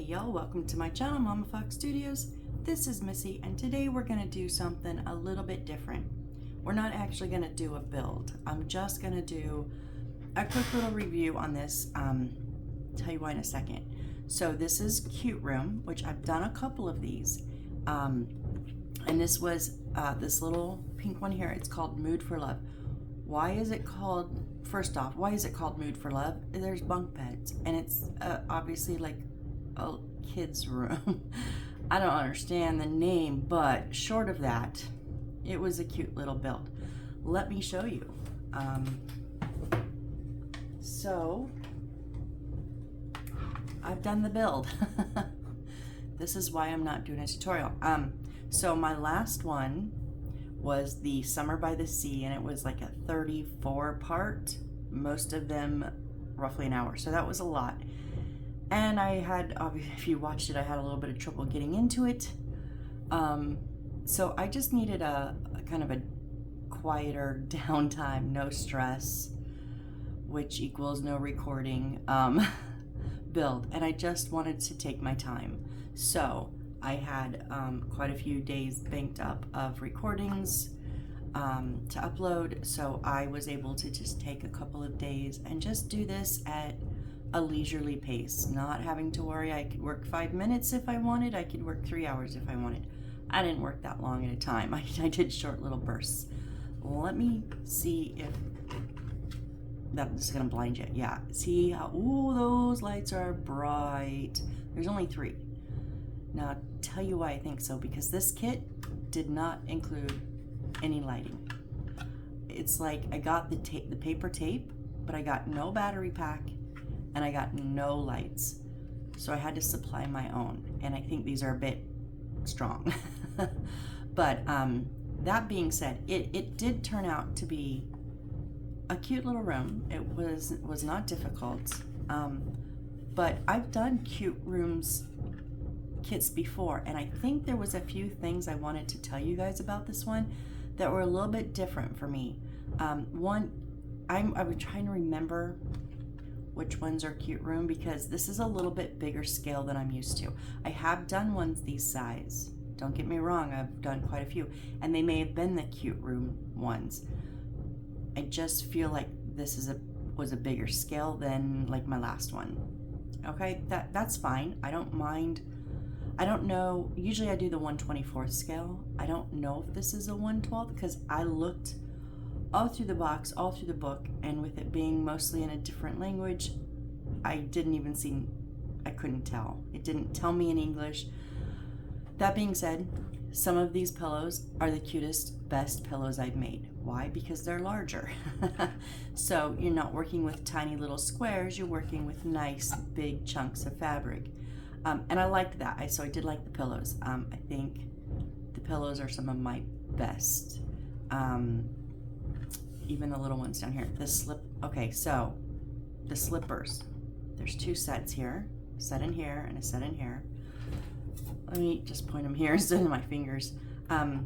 y'all, welcome to my channel, Mama Fox Studios. This is Missy, and today we're gonna do something a little bit different. We're not actually gonna do a build. I'm just gonna do a quick little review on this. Tell you why in a second. So this is CuteRoom, which I've done a couple of these. And this was this little pink one here. It's called Mood for Love. Why is it called, first off, why is it called Mood for Love? There's bunk beds, and it's obviously like a kid's room. I don't understand the name, but short of that, it was a cute little build. Let me show you. So I've done the build. This is why I'm not doing a tutorial. So my last one was the Summer by the Sea, and it was like a 34 part, most of them roughly an hour. So that was a lot. And I had, obviously, if you watched it, I had a little bit of trouble getting into it. So I just needed a kind of a quieter downtime, no stress, which equals no recording build. And I just wanted to take my time. So I had quite a few days banked up of recordings to upload, so I was able to just take a couple of days and just do this at a leisurely pace, not having to worry. I could work 5 minutes if I wanted, I could work 3 hours if I wanted. I didn't work that long at a time. I did short little bursts. Let me see if that's gonna blind you. Yeah, see how, ooh, those lights are bright. There's only 3. Now, I'll tell you why I think so, because this kit did not include any lighting. It's like I got the paper tape, but I got no battery pack, and I got no lights. So I had to supply my own, and I think these are a bit strong. But that being said, it did turn out to be a cute little room. It was not difficult, but I've done cute rooms kits before, and I think there was a few things I wanted to tell you guys about this one that were a little bit different for me. One, I was trying to remember which ones are CuteRoom, because this is a little bit bigger scale than I'm used to. I have done ones these size. Don't get me wrong, I've done quite a few, and they may have been the CuteRoom ones. I just feel like this was a bigger scale than like my last one. Okay, that's fine. I don't mind. I don't know, usually I do the 1/24 scale. I don't know if this is a 1/12 because I looked all through the box, all through the book, and with it being mostly in a different language, I didn't even see, I couldn't tell. It didn't tell me in English. That being said, some of these pillows are the cutest, best pillows I've made. Why? Because they're larger. So you're not working with tiny little squares, you're working with nice big chunks of fabric. And I liked that, so I did like the pillows. I think the pillows are some of my best. Even the little ones down here. Okay, so the slippers. There's 2 sets here, a set in here and a set in here. Let me just point them here instead of my fingers. I've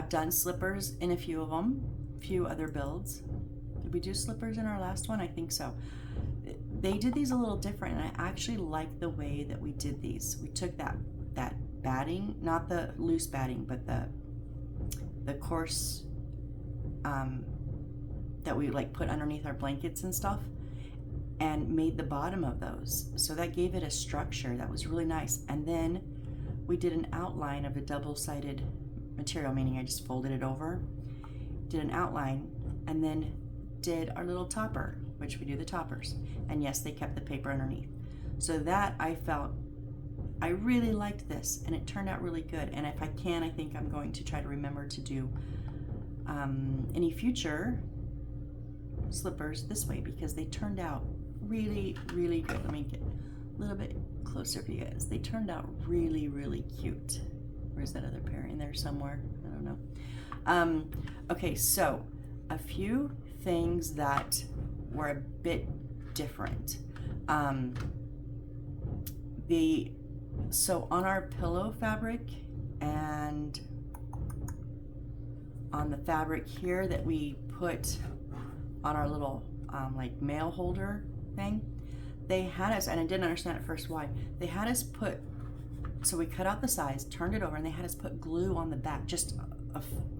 done slippers in a few of them, a few other builds. Did we do slippers in our last one? I think so. They did these a little different, and I actually like the way that we did these. We took that batting, not the loose batting, but the coarse that we like put underneath our blankets and stuff, and made the bottom of those. So that gave it a structure that was really nice. And then we did an outline of a double-sided material, meaning I just folded it over, did an outline, and then did our little topper, which we do the toppers. And yes, they kept the paper underneath. So that I felt, I really liked this, and it turned out really good. And if I can, I think I'm going to try to remember to do any future slippers this way, because they turned out really, really good. Let me get a little bit closer for you guys. They turned out really, really cute. Where's that other pair? In there somewhere? I don't know. Okay, so a few things that were a bit different. So on our pillow fabric and on the fabric here that we put on our little like mail holder thing, they had us, and I didn't understand at first why, they had us put, so we cut out the sides, turned it over, and they had us put glue on the back, just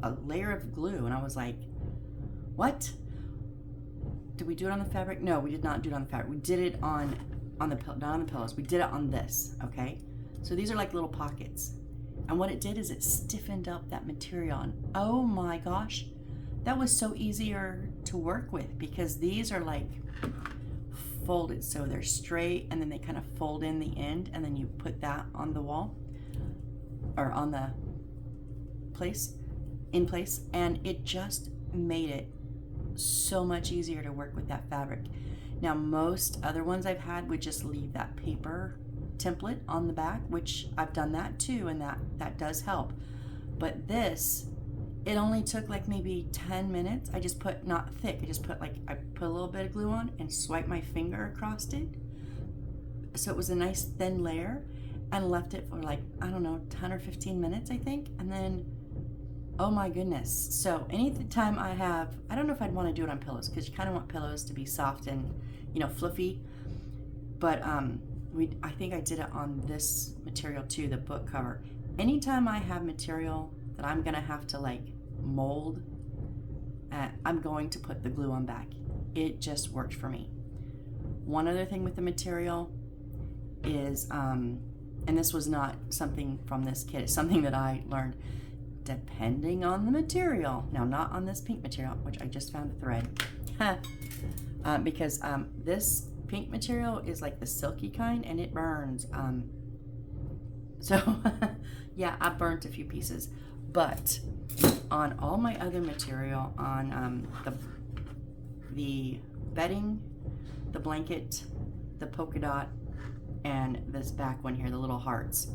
a layer of glue. And I was like, what? Did we do it on the fabric? No, we did not do it on the fabric. We did it on the not on the pillows. We did it on this, okay? So these are like little pockets. And what it did is it stiffened up that material. And oh my gosh, that was so easier to work with, because these are like folded. So they're straight, and then they kind of fold in the end, and then you put that on the wall or on the in place. And it just made it so much easier to work with that fabric. Now, most other ones I've had would just leave that paper template on the back, which I've done that too, and that does help. But this, it only took like maybe 10 minutes. I just put, not thick, I put a little bit of glue on and swiped my finger across it. So it was a nice thin layer, and left it for like, I don't know, 10 or 15 minutes, I think. And then, oh my goodness. So anytime I don't know if I'd want to do it on pillows, because you kind of want pillows to be soft and, you know, fluffy. But I think I did it on this material too, the book cover. Anytime I have material that I'm gonna have to like mold, I'm going to put the glue on back. It just worked for me. One other thing with the material is, and this was not something from this kit, it's something that I learned, depending on the material. Now, not on this pink material, which I just found a thread, because this pink material is like the silky kind, and it burns. So yeah, I burnt a few pieces. But on all my other material, on the bedding, the blanket, the polka dot, and this back one here, the little hearts,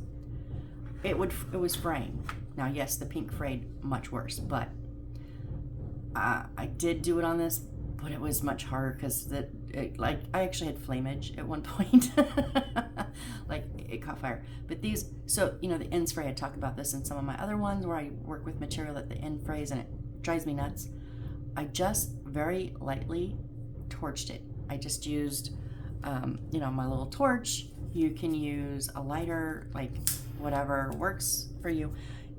it was fraying. Now, yes, the pink frayed much worse, but I did do it on this, but it was much harder because I actually had flameage at one point. Like, it caught fire. But these, so, you know, the ends fray. I talk about this in some of my other ones where I work with material that the end frays and it drives me nuts. I just very lightly torched it. I just used, you know, my little torch. You can use a lighter, like whatever works for you.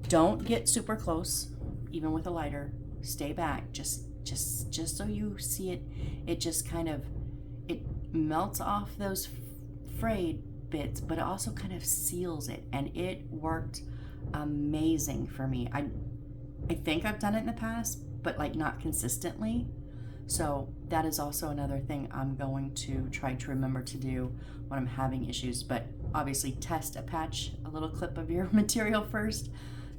Don't get super close, even with a lighter. Stay back, just so you see it. It just kind of, it melts off those frayed bits, but it also kind of seals it, and it worked amazing for me. I think I've done it in the past, but like not consistently. So that is also another thing I'm going to try to remember to do when I'm having issues. But obviously test a little clip of your material first,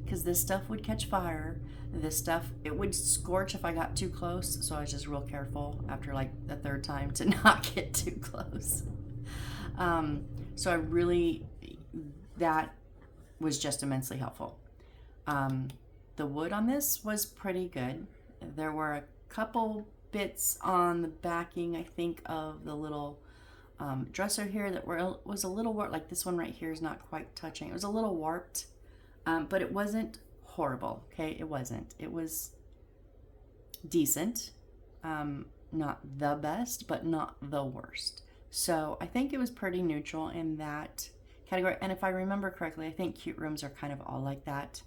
because this stuff would catch fire. This stuff, it would scorch if I got too close. So I was just real careful after like the third time to not get too close. So I really, that was just immensely helpful. The wood on this was pretty good. There were a couple bits on the backing, I think, of the little dresser here that was a little warped. Like this one right here is not quite touching. It was a little warped, but it wasn't horrible. Okay, it wasn't. It was decent. Not the best, but not the worst. So I think it was pretty neutral in that category. And if I remember correctly, I think CuteRooms are kind of all like that.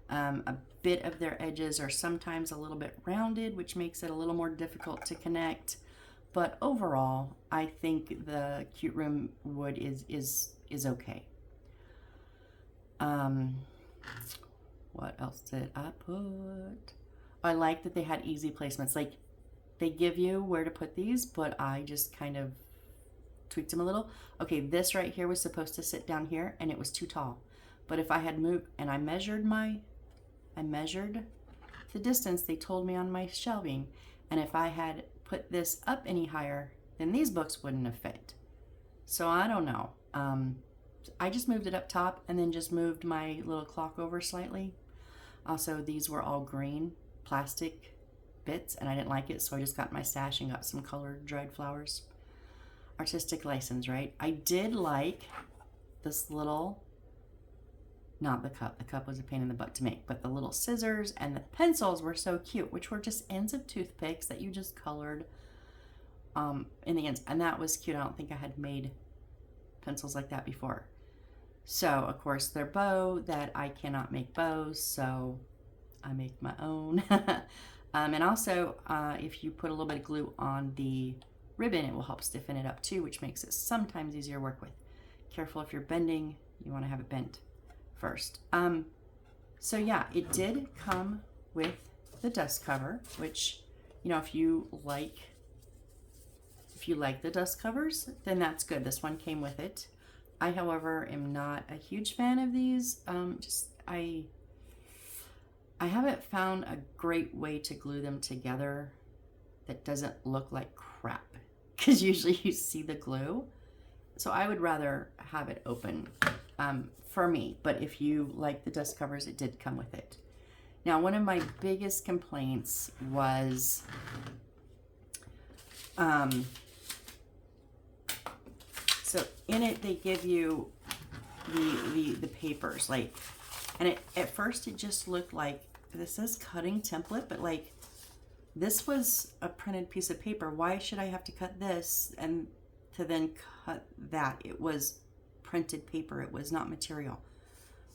A bit of their edges are sometimes a little bit rounded, which makes it a little more difficult to connect. But overall, I think the CuteRoom wood is okay. What else did I put? I like that they had easy placements. Like, they give you where to put these, but I just kind of tweaked them a little. Okay, this right here was supposed to sit down here, and it was too tall. But if I had moved, and I measured the distance they told me on my shelving, and if I had put this up any higher, then these books wouldn't have fit. So I don't know. I just moved it up top and then just moved my little clock over slightly. Also, these were all green plastic bits, and I didn't like it, so I just got my stash and got some colored dried flowers. Artistic license, right? I did like this little, not the cup. The cup was a pain in the butt to make, but the little scissors and the pencils were so cute, which were just ends of toothpicks that you just colored in the ends, and that was cute. I don't think I had made pencils like that before. So of course they're bow that I cannot make bows, so I make my own. And also if you put a little bit of glue on the ribbon, it will help stiffen it up too, which makes it sometimes easier to work with. Careful if you're bending, you want to have it bent first. So yeah, it did come with the dust cover, which, you know, if you like the dust covers, then that's good. This one came with it. I, however, am not a huge fan of these. I haven't found a great way to glue them together that doesn't look like crap, because usually you see the glue. So I would rather have it open for me, but if you like the dust covers, it did come with it. Now, one of my biggest complaints was so in it they give you the papers, like, and at first it just looked like, this says cutting template, but like, this was a printed piece of paper. Why should I have to cut this and to then cut that? It was printed paper. It was not material.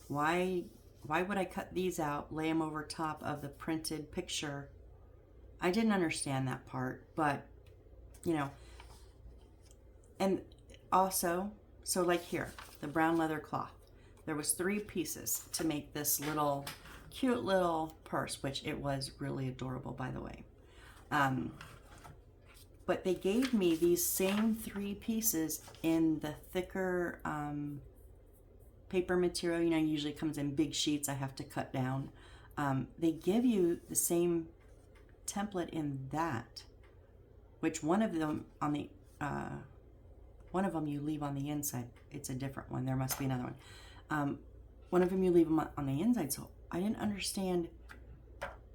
Why would I cut these out, lay them over top of the printed picture? I didn't understand that part, but you know. And also, so like here, the brown leather cloth, there was 3 pieces to make this little cute little purse, which it was really adorable, by the way. But they gave me these same 3 pieces in the thicker paper material. You know, usually comes in big sheets I have to cut down. They give you the same template in that, which one of them on the one of them you leave on the inside. It's a different one. There must be another one. One of them you leave them on the inside. So I didn't understand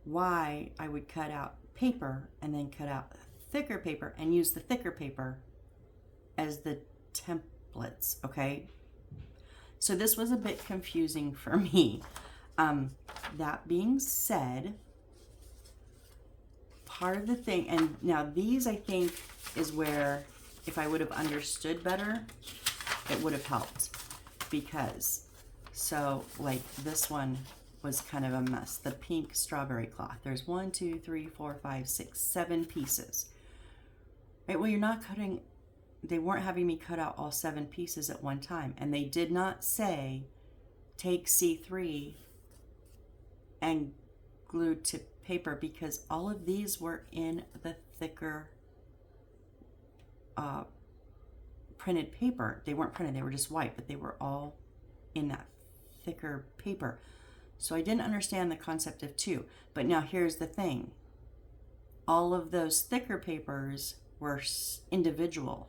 why I would cut out paper and then cut out thicker paper and use the thicker paper as the templates. Okay, so this was a bit confusing for me. That being said, part of the thing, and now these I think is where, if I would have understood better, it would have helped, because so like this one was kind of a mess. The pink strawberry cloth, there's 1, 2, 3, 4, 5, 6, 7 pieces, right? Well, you're not cutting, they weren't having me cut out all 7 pieces at one time, and they did not say take C3 and glue to paper, because all of these were in the thicker printed paper. They weren't printed, they were just white, but they were all in that thicker paper. So I didn't understand the concept of 2. But now here's the thing. All of those thicker papers were individual.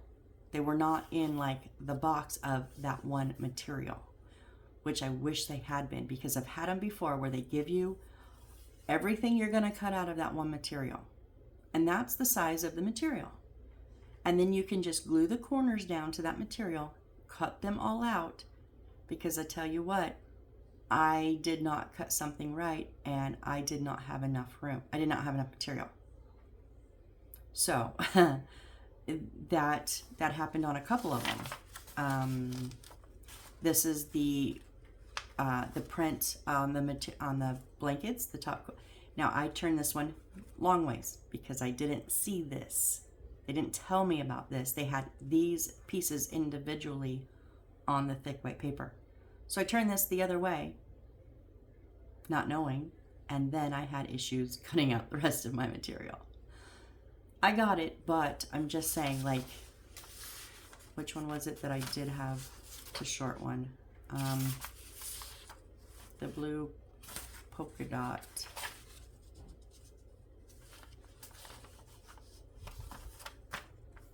They were not in like the box of that one material, which I wish they had been, because I've had them before where they give you everything you're going to cut out of that one material. And that's the size of the material. And then you can just glue the corners down to that material, cut them all out, because I tell you what, I did not cut something right, and I did not have enough room. I did not have enough material. So that happened on a couple of them. This is the print on the blankets, the top. Now I turned this one long ways because I didn't see this. They didn't tell me about this. They had these pieces individually on the thick white paper. So I turned this the other way, not knowing, and then I had issues cutting out the rest of my material. I got it, but I'm just saying, like, which one was it that I did have the short one? The blue polka dot.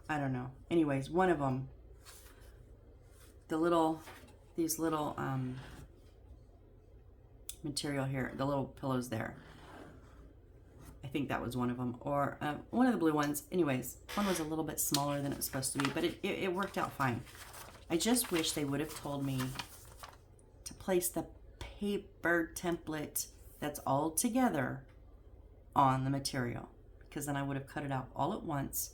I don't know. Anyways, one of them, these little material here, the little pillows there. I think that was one of them, or one of the blue ones. Anyways, one was a little bit smaller than it was supposed to be, but it worked out fine. I just wish they would have told me to place the paper template that's all together on the material, because then I would have cut it out all at once,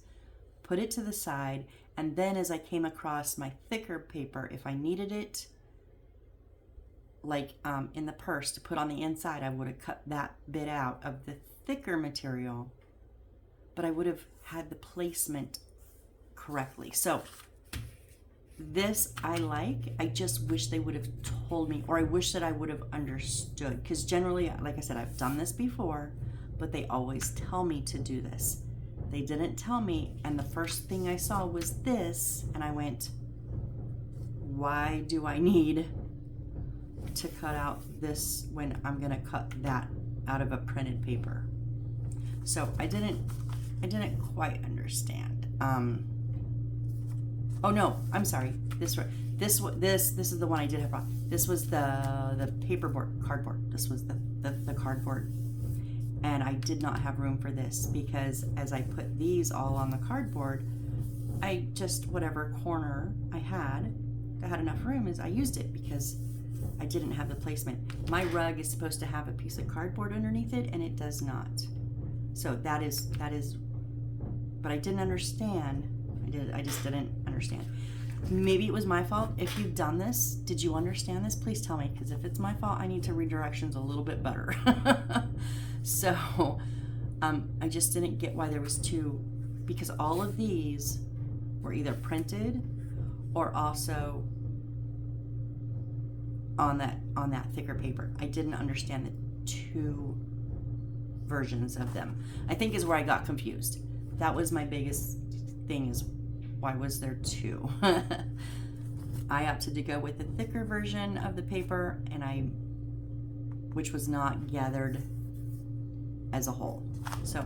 put it to the side, and then as I came across my thicker paper, if I needed it, like in the purse to put on the inside, I would have cut that bit out of the thicker material, but I would have had the placement correctly. So this I like. I just wish they would have told me, or I wish that I would have understood, because generally, like I said, I've done this before, but they always tell me to do this. They didn't tell me, and the first thing I saw was this, and I went, why do I need to cut out this when I'm gonna cut that out of a printed paper? So I didn't quite understand. Oh no, I'm sorry. This is the one I did have wrong. This was the cardboard. This was the cardboard, and I did not have room for this, because as I put these all on the cardboard, I just, whatever corner I had that had enough room, is I used it, because I didn't have the placement. My rug is supposed to have a piece of cardboard underneath it, and it does not. So that is, but I didn't understand. I just didn't understand. Maybe it was my fault. If you've done this, did you understand this? Please tell me, because if it's my fault, I need to read directions a little bit better. So I just didn't get why there was two, because all of these were either printed or also on that thicker paper. I didn't understand the two versions of them, I think, is where I got confused. That was my biggest thing, is why was there two? I opted to go with the thicker version of the paper, and which was not gathered as a whole. So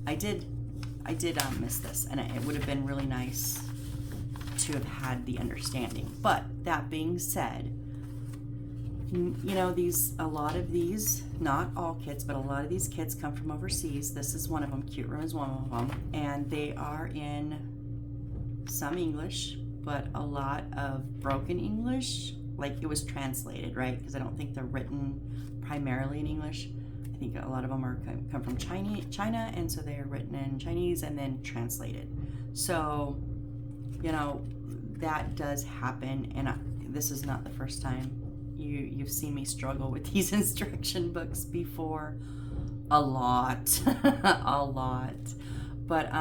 I did miss this, and it would have been really nice to have had the understanding. But that being said, you know, a lot of these, not all kits, but a lot of these kits come from overseas. This is one of them. CuteRoom is one of them, and they are in some English, but a lot of broken English, like it was translated, right? Because I don't think they're written primarily in English. I think a lot of them come from China, and so they are written in Chinese and then translated. So, you know, that does happen, and this is not the first time. You've seen me struggle with these instruction books before, a lot, a lot. But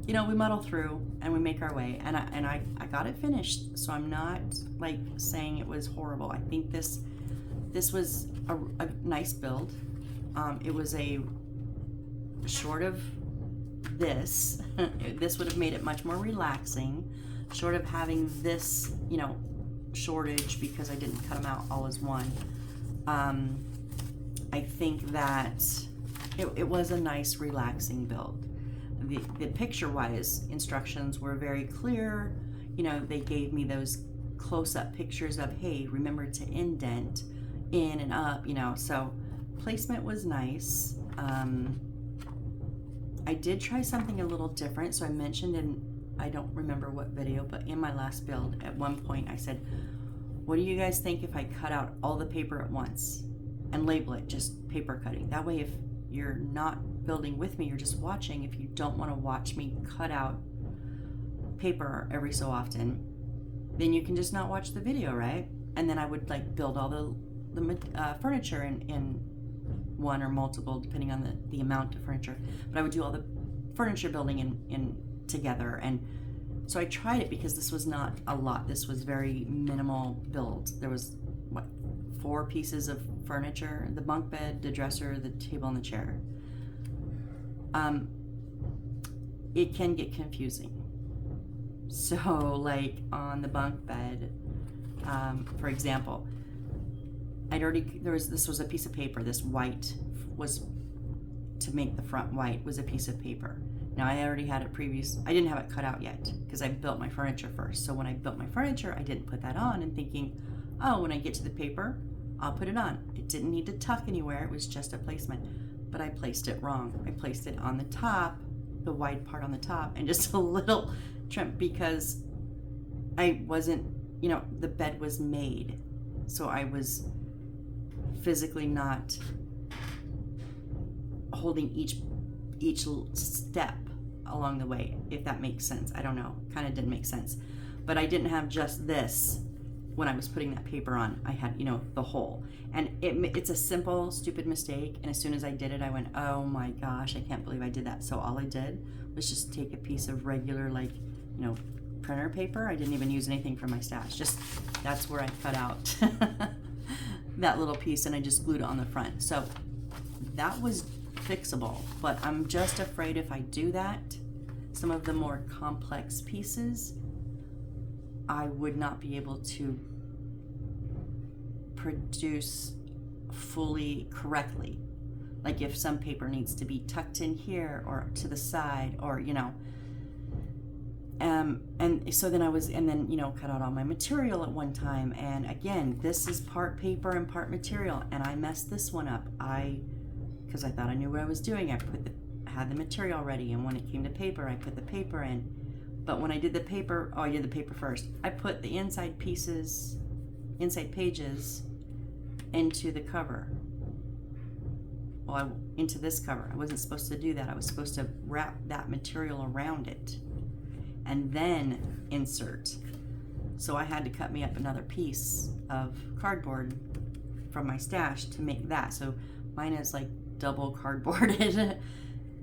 you know, we muddle through and we make our way, and I got it finished. So I'm not like saying it was horrible. I think this was a nice build. It was a short of this. This would have made it much more relaxing, short of having this, you know, shortage, because I didn't cut them out all as one. I think that it was a nice relaxing build. The picture-wise instructions were very clear. You know, they gave me those close-up pictures of, hey, remember to indent in and up, you know, so placement was nice. I did try something a little different. So I mentioned in, I don't remember what video, but in my last build, at one point I said, what do you guys think if I cut out all the paper at once and label it just paper cutting? That way, if you're not building with me, you're just watching. If you don't want to watch me cut out paper every so often, then you can just not watch the video, right? And then I would like build all the furniture in one or multiple, depending on the amount of furniture. But I would do all the furniture building in together. And so I tried it, because this was not a lot. This was very minimal build. There was, what, 4 pieces of furniture: the bunk bed, the dresser, the table, and the chair. It can get confusing. So like on the bunk bed, for example, this was a piece of paper. This white was, to make the front white, was a piece of paper. Now I already had it I didn't have it cut out yet, because I built my furniture first. So when I built my furniture, I didn't put that on, and thinking, oh, when I get to the paper, I'll put it on. It didn't need to tuck anywhere. It was just a placement. But I placed it wrong. I placed it on the top, the wide part on the top, and just a little trim, because I wasn't, you know, the bed was made. So I was physically not holding each step along the way, if that makes sense. I don't know, kind of didn't make sense. But I didn't have just this when I was putting that paper on. I had, you know, the whole. And it's a simple, stupid mistake. And as soon as I did it, I went, oh my gosh, I can't believe I did that. So all I did was just take a piece of regular, like, you know, printer paper. I didn't even use anything from my stash. Just, that's where I cut out that little piece, and I just glued it on the front. So that was fixable, but I'm just afraid if I do that, some of the more complex pieces, I would not be able to produce fully correctly. Like if some paper needs to be tucked in here or to the side, or, you know, and so then you know, cut out all my material at one time. And again, this is part paper and part material, and I messed this one up. Because I thought I knew what I was doing. I had the material ready, and when it came to paper, I put the paper in. But when I did the paper, I did the paper first. I put the inside pages into the cover. Well, into this cover. I wasn't supposed to do that. I was supposed to wrap that material around it and then insert. So I had to cut me up another piece of cardboard from my stash to make that. So mine is like double cardboarded.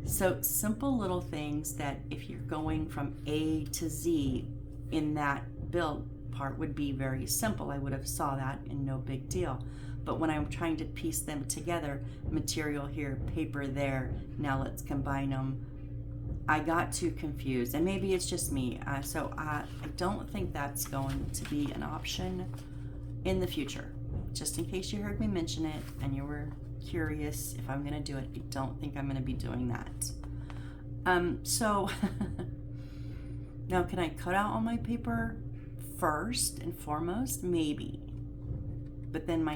So simple little things that if you're going from A to Z in that build part would be very simple. I would have saw that and no big deal. But when I'm trying to piece them together, material here, paper there, now let's combine them, I got too confused. And maybe it's just me. So I don't think that's going to be an option in the future. Just in case you heard me mention it and you were curious if I'm gonna do it, I don't think I'm gonna be doing that. So now, can I cut out all my paper first and foremost? Maybe, but then my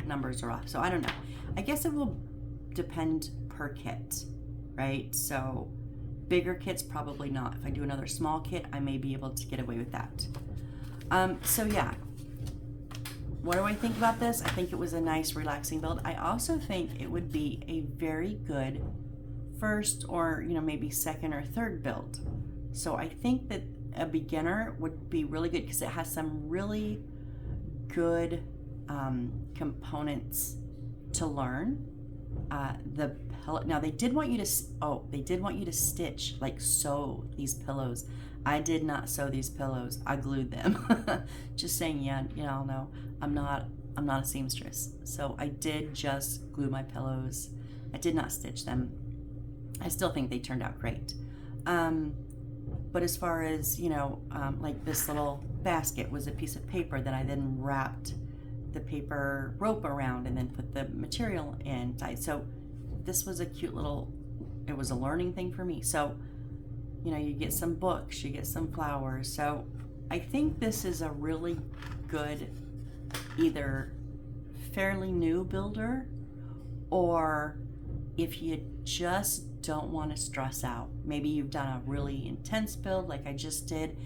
numbers are off, so I don't know. I guess it will depend per kit, right? So bigger kits, probably not. If I do another small kit, I may be able to get away with that. So yeah, what do I think about this? I think it was a nice, relaxing build. I also think it would be a very good first, or, you know, maybe second or third build. So I think that a beginner would be really good because it has some really good components to learn. Now they did want you to stitch, like sew these pillows. I did not sew these pillows. I glued them. Just saying, yeah, you all know I'm not a seamstress. So I did just glue my pillows. I did not stitch them. I still think they turned out great. But as far as, you know, like this little basket was a piece of paper that I then wrapped the paper rope around and then put the material inside. So this was a cute little, it was a learning thing for me. So, you know, you get some books, you get some flowers. So I think this is a really good, either fairly new builder, or if you just don't want to stress out. Maybe you've done a really intense build like I just did,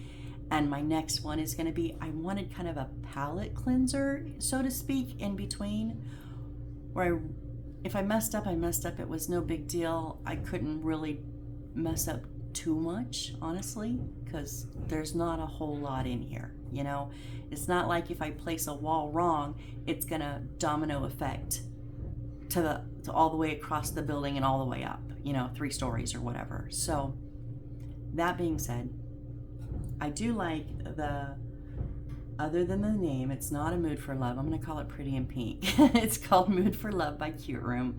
and my next one is going to be, I wanted kind of a palette cleanser, so to speak, in between, where if I messed up, I messed up. It was no big deal. I couldn't really mess up too much, honestly, because there's not a whole lot in here, you know? It's not like if I place a wall wrong, it's gonna domino effect to all the way across the building and all the way up, you know, 3 stories or whatever. So that being said, I do like other than the name, it's not a Mood for Love. I'm gonna call it Pretty in Pink. It's called Mood for Love by CuteRoom.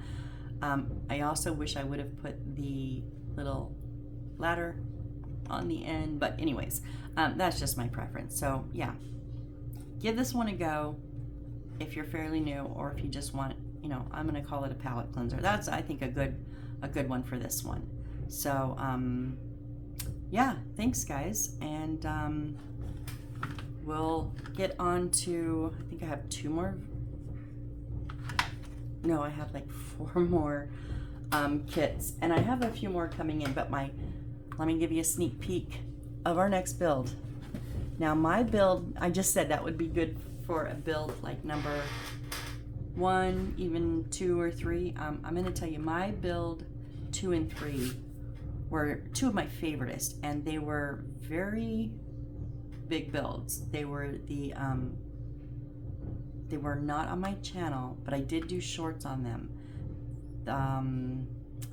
I also wish I would have put the little ladder on the end, but anyways, that's just my preference. So yeah, give this one a go if you're fairly new, or if you just want, you know, I'm gonna call it a palette cleanser. That's, I think, a good one for this one. So yeah, thanks guys, and we'll get on to, I think I have 2 more, no, I have like 4 more kits, and I have a few more coming in, but let me give you a sneak peek of our next build. Now my build, I just said that would be good for a build like number 1, even 2 or 3. I'm gonna tell you, my build 2 and 3 were two of my favoriteest, and they were very big builds. They were they were not on my channel, but I did do shorts on them. I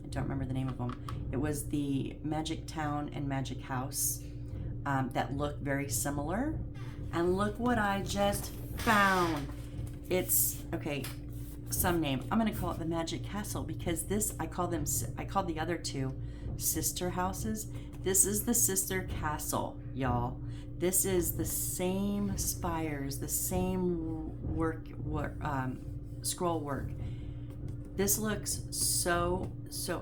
don't remember the name of them. It was the Magic Town and Magic House that look very similar. And look what I just found. It's, okay, some name. I'm gonna call it the Magic Castle, because this, I called the other two sister houses. This is the sister castle, y'all. This is the same spires, the same scroll work. This looks so,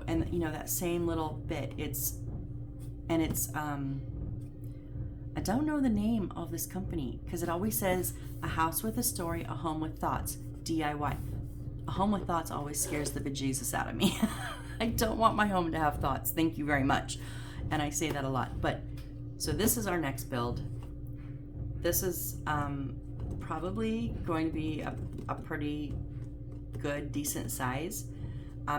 and you know, that same little bit, I don't know the name of this company, because it always says a house with a story, a home with thoughts, DIY. A home with thoughts always scares the bejesus out of me. I don't want my home to have thoughts. Thank you very much. And I say that a lot. But so this is our next build. This is probably going to be a pretty good, decent size.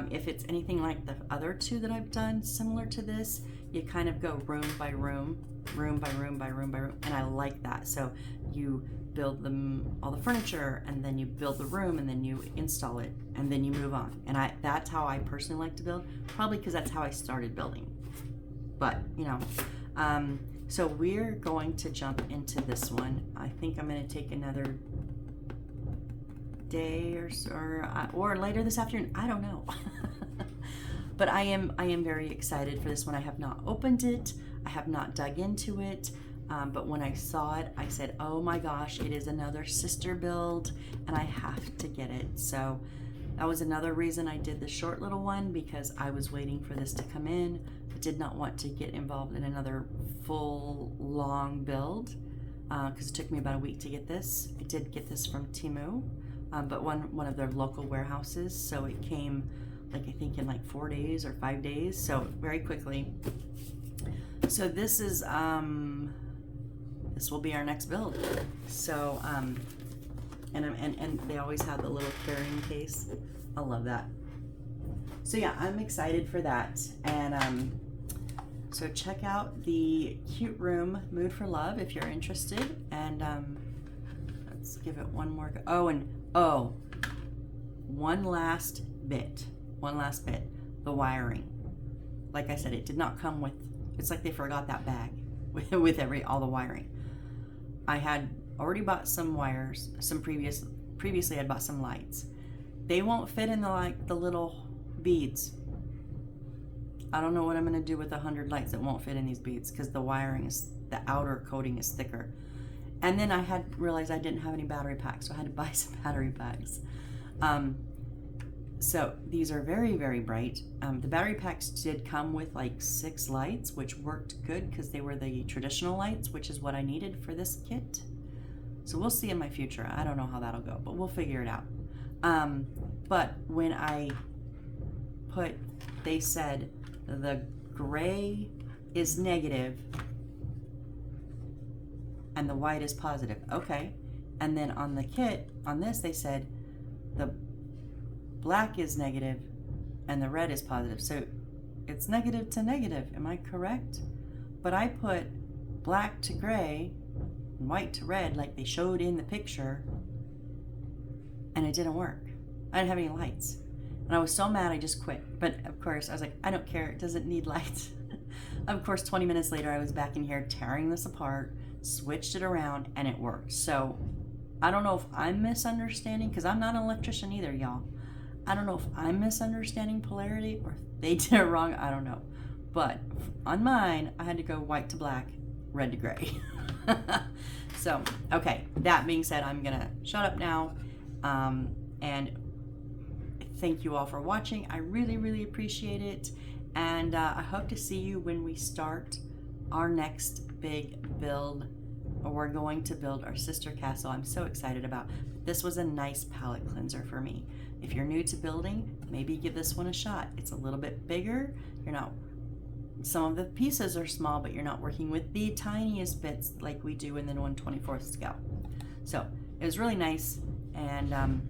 If it's anything like the other two that I've done similar to this, you kind of go room by room, room by room by room by room, and I like that. So you build all the furniture, and then you build the room, and then you install it, and then you move on. And that's how I personally like to build, probably because that's how I started building. But you know, so we're going to jump into this one. I think I'm going to take another day or later this afternoon. I don't know. But I am very excited for this one. I have not opened it. I have not dug into it. But when I saw it, I said, oh my gosh, it is another sister build, and I have to get it. So that was another reason I did the short little one, because I was waiting for this to come in. I did not want to get involved in another full long build, because it took me about a week to get this. I did get this from Temu, but one of their local warehouses. So it came, like, I think in like 4 days or 5 days, so very quickly. So this is this will be our next build. So and they always have the little carrying case. I love that. So yeah, I'm excited for that. And so check out the CuteRoom Mood for Love if you're interested. And let's give it one more go. One last bit, the wiring. Like I said, it did not come with, it's like they forgot that bag with all the wiring. I had already bought some wires, previously I'd bought some lights. They won't fit in the little beads. I don't know what I'm gonna do with 100 lights that won't fit in these beads, because the wiring the outer coating is thicker. And then I had realized I didn't have any battery packs, so I had to buy some battery packs. So these are very, very bright. The battery packs did come with like 6 lights, which worked good because they were the traditional lights, which is what I needed for this kit. So we'll see in my future. I don't know how that'll go, but we'll figure it out. But when I they said the gray is negative and the white is positive. Okay. And then on the kit, on this, they said the black is negative and the red is positive. So it's negative to negative. Am I correct? But I put black to gray and white to red like they showed in the picture, and it didn't work. I didn't have any lights. And I was so mad I just quit. But of course, I was like, I don't care. It doesn't need lights. Of course, 20 minutes later, I was back in here tearing this apart, switched it around, and it worked. So I don't know if I'm misunderstanding, because I'm not an electrician either, y'all. I don't know if I'm misunderstanding polarity or if they did it wrong. I don't know. But on mine, I had to go white to black, red to gray. So, okay. That being said, I'm going to shut up now. And thank you all for watching. I really, really appreciate it. And I hope to see you when we start our next big build. We're going to build our sister castle. I'm so excited about. This was a nice palette cleanser for me. If you're new to building, maybe give this one a shot. It's a little bit bigger. Some of the pieces are small, but you're not working with the tiniest bits like we do in the 1/24th scale. So it was really nice, and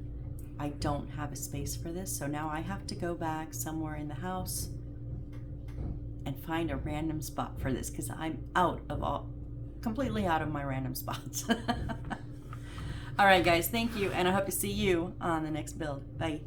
I don't have a space for this, so now I have to go back somewhere in the house and find a random spot for this, because I'm completely out of my random spots. All right, guys, thank you, and I hope to see you on the next build. Bye.